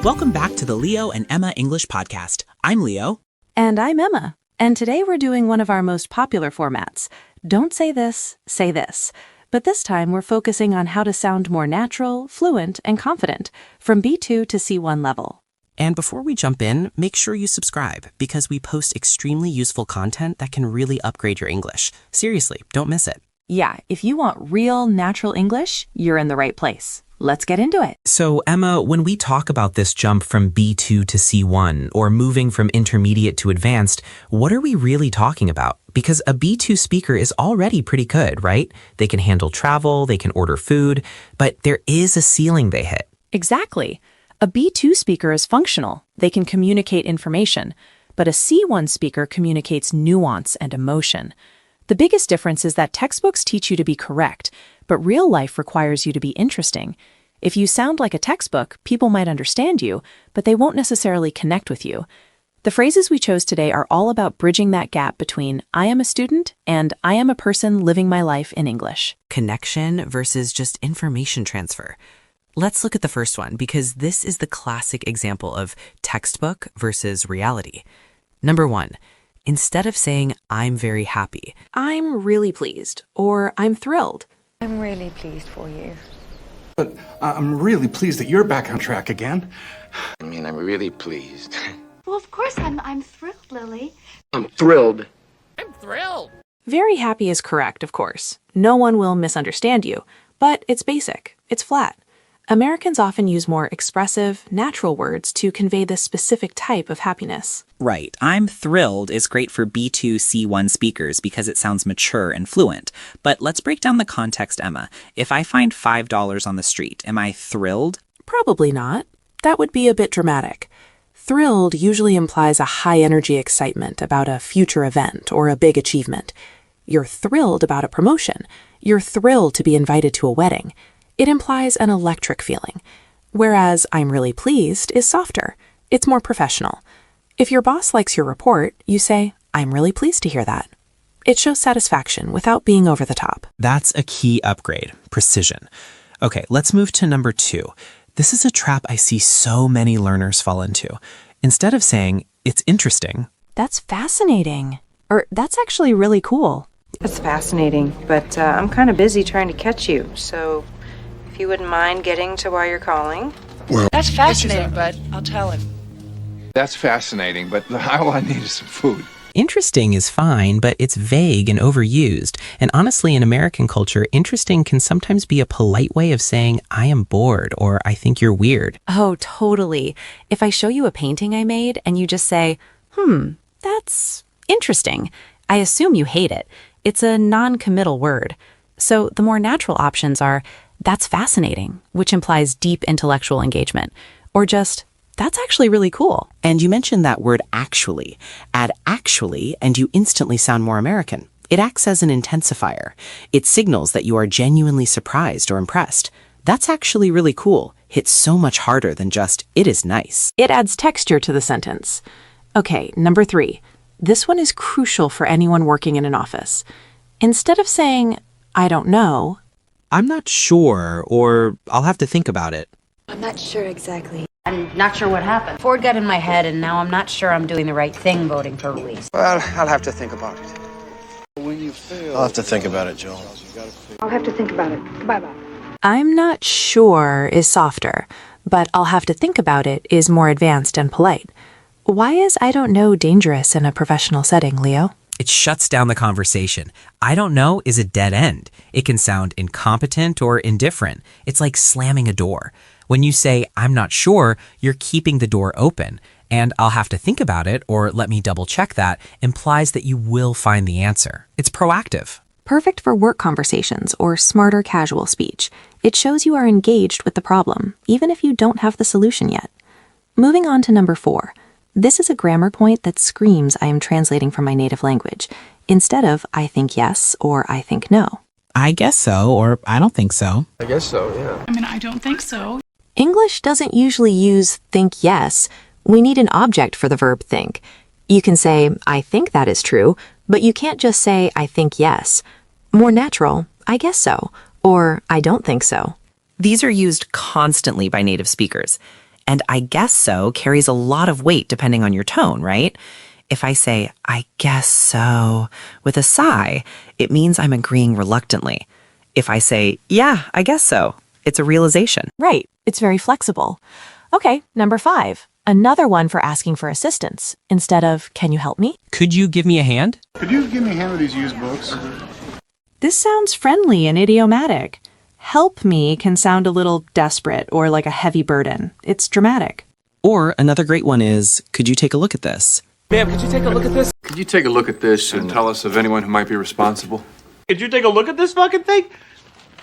Welcome back to the Leo and Emma English Podcast. I'm Leo. And I'm Emma. And today we're doing one of our most popular formats. Don't say this, say this. But this time we're focusing on how to sound more natural, fluent, and confident from B2 to C1 level. And before we jump in, make sure you subscribe because we post extremely useful content that can really upgrade your English. Seriously, don't miss it. Yeah, if you want real, natural English, you're in the right place. Let's get into it. So, Emma, when we talk about this jump from B2 to C1 or moving from intermediate to advanced, what are we really talking about? Because a B2 speaker is already pretty good, right? They can handle travel, they can order food, but there is a ceiling they hit. Exactly. A B2 speaker is functional. They can communicate information, but a C1 speaker communicates nuance and emotion. The biggest difference is that textbooks teach you to be correct, but real life requires you to be interesting. If you sound like a textbook, people might understand you, but they won't necessarily connect with you. The phrases we chose today are all about bridging that gap between I am a student and I am a person living my life in English. Connection versus just information transfer. Let's look at the first one because this is the classic example of textbook versus reality. Number 1. Instead of saying, I'm very happy, I'm really pleased, or I'm thrilled. I'm really pleased for you. But I'm really pleased that you're back on track again. I'm really pleased. Well, of course, I'm thrilled, Lily. I'm thrilled. Very happy is correct, of course. No one will misunderstand you, but it's basic, it's flat. Americans often use more expressive, natural words to convey this specific type of happiness. Right. I'm thrilled is great for B2, C1 speakers because it sounds mature and fluent. But let's break down the context, Emma. If I find $5 on the street, am I thrilled? Probably not. That would be a bit dramatic. Thrilled usually implies a high-energy excitement about a future event or a big achievement. You're thrilled about a promotion. You're thrilled to be invited to a wedding. It implies an electric feeling, whereas I'm really pleased is softer. It's more professional. If your boss likes your report, you say, I'm really pleased to hear that. It shows satisfaction without being over the top. That's a key upgrade, precision. Okay, let's move to number 2. This is a trap I see so many learners fall into. Instead of saying, it's interesting, That's fascinating. Or that's actually really cool. That's fascinating, but I'm kind of busy trying to catch you, so if you wouldn't mind getting to why you're calling. That's fascinating, but I'll tell him. That's fascinating, but all I need is some food. interesting is fine, but it's vague and overused. And honestly, in American culture, interesting can sometimes be a polite way of saying, I am bored, or I think you're weird. Oh, totally. If I show you a painting I made and you just say, that's interesting, I assume you hate it. It's a non-committal word. So the more natural options are, that's fascinating, which implies deep intellectual engagement, or just, that's actually really cool. And you mentioned that word actually. Add actually, and you instantly sound more American. It acts as an intensifier. It signals that you are genuinely surprised or impressed. That's actually really cool. Hits so much harder than just, it is nice. It adds texture to the sentence. Okay, number 3. This one is crucial for anyone working in an office. Instead of saying, I don't know, I'm not sure, or I'll have to think about it. I'm not sure exactly. I'm not sure what happened. Ford got in my head, and now I'm not sure I'm doing the right thing voting for Ruiz. Well, I'll have to think about it. I'll have to think about it, Joel. I'll have to think about it. Bye-bye. I'm not sure is softer, but I'll have to think about it is more advanced and polite. Why is I don't know dangerous in a professional setting, Leo? It shuts down the conversation. I don't know is a dead end. It can sound incompetent or indifferent. It's like slamming a door. When you say, I'm not sure, you're keeping the door open. And I'll have to think about it, or let me double check that, implies that you will find the answer. It's proactive. Perfect for work conversations or smarter casual speech. It shows you are engaged with the problem, even if you don't have the solution yet. Moving on to number 4. This is a grammar point that screams I am translating from my native language, instead of I think yes or I think no. I guess so, or I don't think so. I guess so, yeah. I don't think so. English doesn't usually use think yes. We need an object for the verb think. You can say, I think that is true, but you can't just say, I think yes. More natural, I guess so, or I don't think so. These are used constantly by native speakers. And I guess so carries a lot of weight depending on your tone, right? If I say, I guess so, with a sigh, it means I'm agreeing reluctantly. If I say, yeah, I guess so, it's a realization. Right. It's very flexible. Okay, number 5. Another one for asking for assistance. Instead of, can you help me? Could you give me a hand? Could you give me a hand with these used books? This sounds friendly and idiomatic. Help me can sound a little desperate or like a heavy burden. It's dramatic. Or another great one is, could you take a look at this? Ma'am, could you take a look at this? Could you take a look at this and tell us of anyone who might be responsible? Could you take a look at this fucking thing?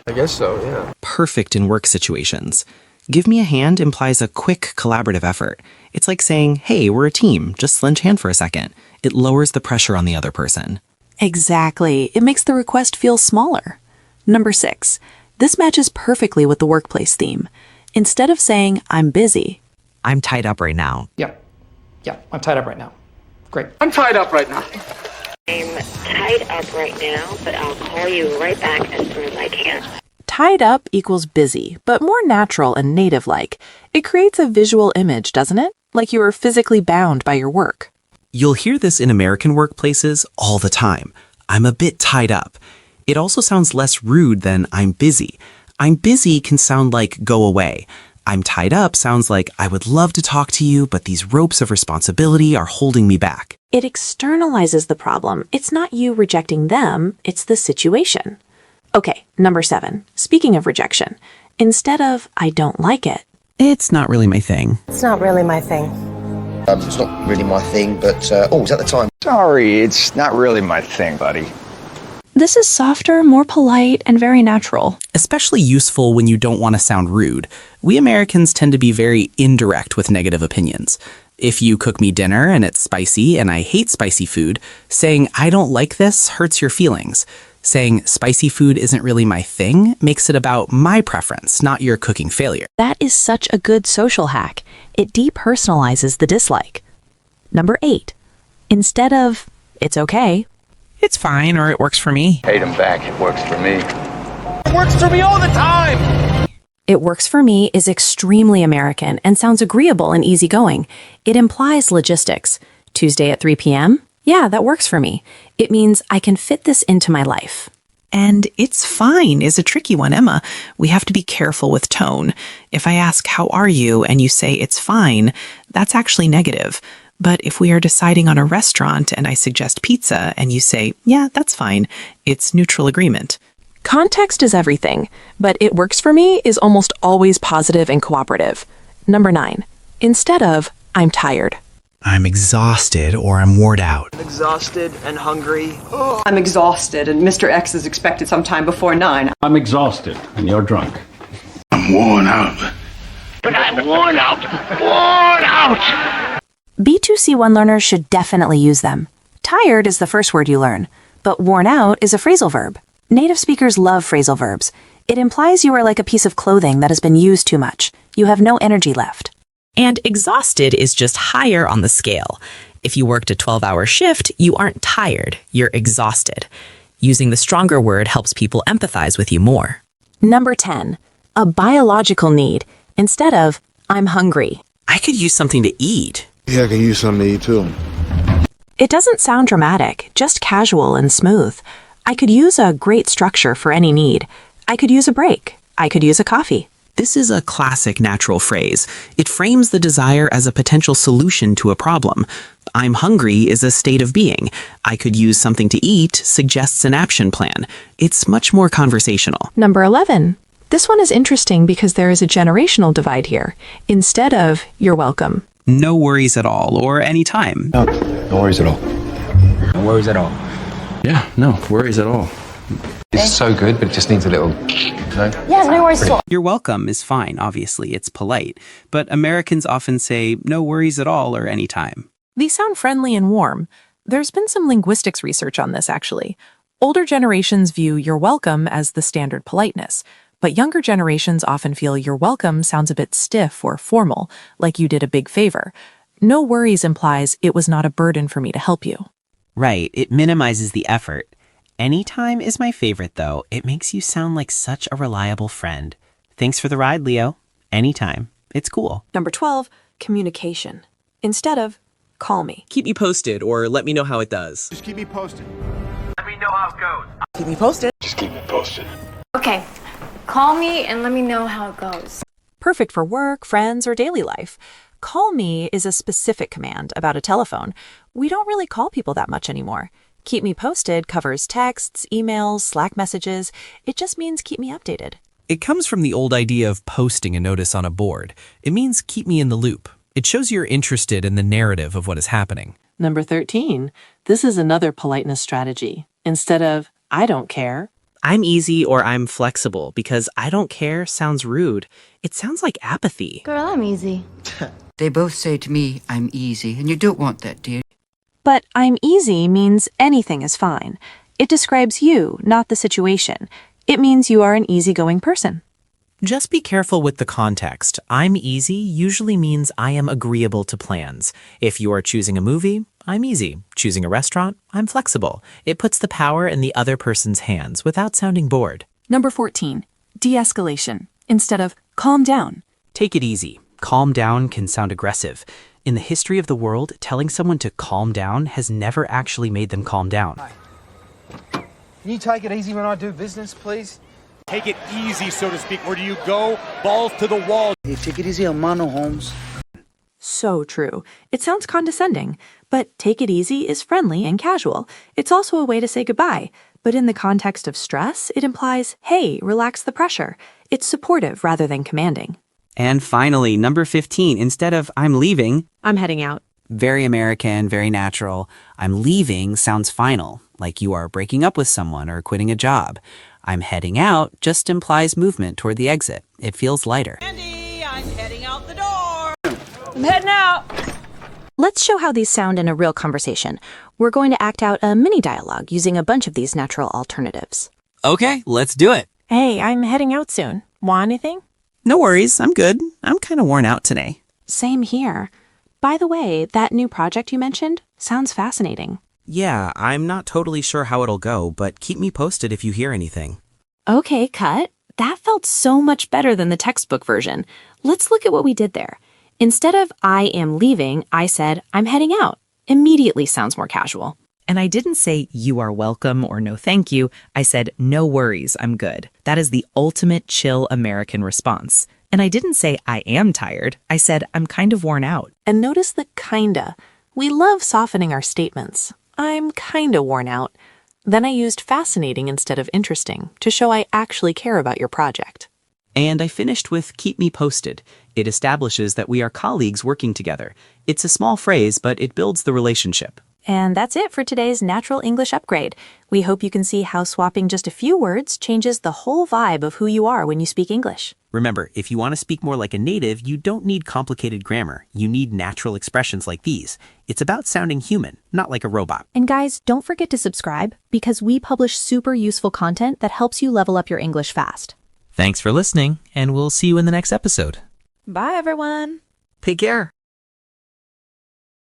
I guess so, yeah. Perfect in work situations. Give me a hand implies a quick collaborative effort. It's like saying, hey, we're a team, just lend a hand for a second. It lowers the pressure on the other person. Exactly. It makes the request feel smaller. Number 6. This matches perfectly with the workplace theme. Instead of saying, I'm busy, I'm tied up right now. Yeah, I'm tied up right now. Great. I'm tied up right now. I'm tied up right now, but I'll call you right back as soon as I can. Tied up equals busy, but more natural and native-like. It creates a visual image, doesn't it? Like you are physically bound by your work. You'll hear this in American workplaces all the time. I'm a bit tied up. It also sounds less rude than I'm busy. I'm busy can sound like go away. I'm tied up sounds like I would love to talk to you, but these ropes of responsibility are holding me back. It externalizes the problem. It's not you rejecting them, it's the situation. Okay, number 7. Speaking of rejection, instead of I don't like it, It's not really my thing. It's not really my thing. It's not really my thing, but, was at the time. Sorry, it's not really my thing, buddy. this is softer, more polite, and very natural. Especially useful when you don't want to sound rude. We Americans tend to be very indirect with negative opinions. If you cook me dinner and it's spicy and I hate spicy food, saying I don't like this hurts your feelings. Saying spicy food isn't really my thing makes it about my preference, not your cooking failure. That is such a good social hack. It depersonalizes the dislike. Number 8. Instead of, it's okay, It's fine, or it works for me. Hate him back, it works for me. It works for me all the time! it works for me is extremely American and sounds agreeable and easygoing. It implies logistics. Tuesday at 3 p.m.? Yeah, that works for me. It means I can fit this into my life. And it's fine is a tricky one, Emma. We have to be careful with tone. If I ask, how are you? And you say, it's fine, that's actually negative. But if we are deciding on a restaurant and I suggest pizza and you say, yeah, that's fine, it's neutral agreement. Context is everything, but it works for me is almost always positive and cooperative. Number 9. Instead of, I'm tired. I'm exhausted or I'm wore out. Exhausted and hungry. I'm exhausted, and Mr. X is expected sometime before 9. I'm exhausted, and you're drunk. I'm worn out. But I'm worn out! Worn out! B2C1 learners should definitely use them. Tired is the first word you learn, but worn out is a phrasal verb. Native speakers love phrasal verbs. It implies you are like a piece of clothing that has been used too much. You have no energy left. And exhausted is just higher on the scale. If you worked a 12-hour shift, you aren't tired, you're exhausted. Using the stronger word helps people empathize with you more. Number 10. A biological need instead of, I'm hungry. I could use something to eat. Yeah, I can use something to eat too. It doesn't sound dramatic, just casual and smooth. I could use a great structure for any need. I could use a break. I could use a coffee. This is a classic natural phrase. It frames the desire as a potential solution to a problem. I'm hungry is a state of being. I could use something to eat suggests an action plan. It's much more conversational. Number 11. This one is interesting because there is a generational divide here. Instead of, you're welcome. No worries at all, or anytime. No worries at all. No worries at all. Yeah, no worries at all. It's so good, but it just needs a little... Yeah, no worries at all. You're welcome is fine, obviously, it's polite. But Americans often say, no worries at all or anytime. These sound friendly and warm. There's been some linguistics research on this, actually. Older generations view you're welcome as the standard politeness, but younger generations often feel you're welcome sounds a bit stiff or formal, like you did a big favor. No worries implies it was not a burden for me to help you. Right, it minimizes the effort. Anytime is my favorite, though. It makes you sound like such a reliable friend. Thanks for the ride, Leo. Anytime. It's cool. Number 12, communication. Instead of, call me. Keep me posted or let me know how it does. Just keep me posted. Let me know how it goes. Keep me posted. Just keep me posted. Okay, call me and let me know how it goes. Perfect for work, friends, or daily life. Call me is a specific command about a telephone. We don't really call people that much anymore. Keep me posted covers texts, emails, Slack messages. It just means keep me updated. It comes from the old idea of posting a notice on a board. It means keep me in the loop. It shows you're interested in the narrative of what is happening. Number 13. This is another politeness strategy. Instead of, I don't care, I'm easy or I'm flexible because I don't care sounds rude. It sounds like apathy. Girl, I'm easy. They both say to me, I'm easy, and you don't want that, dear. But I'm easy means anything is fine. It describes you, not the situation. It means you are an easygoing person. Just be careful with the context. I'm easy usually means I am agreeable to plans. If you are choosing a movie, I'm easy. Choosing a restaurant, I'm flexible. It puts the power in the other person's hands without sounding bored. Number 14, de-escalation. Instead of, calm down. Take it easy. Calm down can sound aggressive. In the history of the world, telling someone to calm down has never actually made them calm down. Can you take it easy when I do business, please? Take it easy, so to speak. Where do you go? Balls to the wall. Hey, take it easy, hermano Holmes. So true. It sounds condescending, but take it easy is friendly and casual. It's also a way to say goodbye. But in the context of stress, it implies, hey, relax the pressure. It's supportive rather than commanding. And finally, number 15, instead of I'm leaving, I'm heading out. very American, very natural. I'm leaving sounds final, like you are breaking up with someone or quitting a job. I'm heading out just implies movement toward the exit. It feels lighter. Andy, I'm heading out the door. I'm heading out. Let's show how these sound in a real conversation. We're going to act out a mini dialogue using a bunch of these natural alternatives. Okay, let's do it. Hey, I'm heading out soon. Want anything? No worries, I'm good. I'm kind of worn out today. Same here. By the way, that new project you mentioned sounds fascinating. Yeah, I'm not totally sure how it'll go, but keep me posted if you hear anything. Okay, cut. That felt so much better than the textbook version. Let's look at what we did there. Instead of I am leaving, I said I'm heading out. Immediately sounds more casual. And I didn't say you are welcome or no thank you. I said no worries, I'm good. That is the ultimate chill American response. And I didn't say I am tired. I said I'm kind of worn out. And notice the kinda. We love softening our statements. I'm kinda worn out. Then I used fascinating instead of interesting to show I actually care about your project. And I finished with keep me posted. It establishes that we are colleagues working together. It's a small phrase, but it builds the relationship. And that's it for today's Natural English Upgrade. We hope you can see how swapping just a few words changes the whole vibe of who you are when you speak English. Remember, if you want to speak more like a native, you don't need complicated grammar. You need natural expressions like these. It's about sounding human, not like a robot. And guys, don't forget to subscribe because we publish super useful content that helps you level up your English fast. Thanks for listening, and we'll see you in the next episode. Bye, everyone. Take care.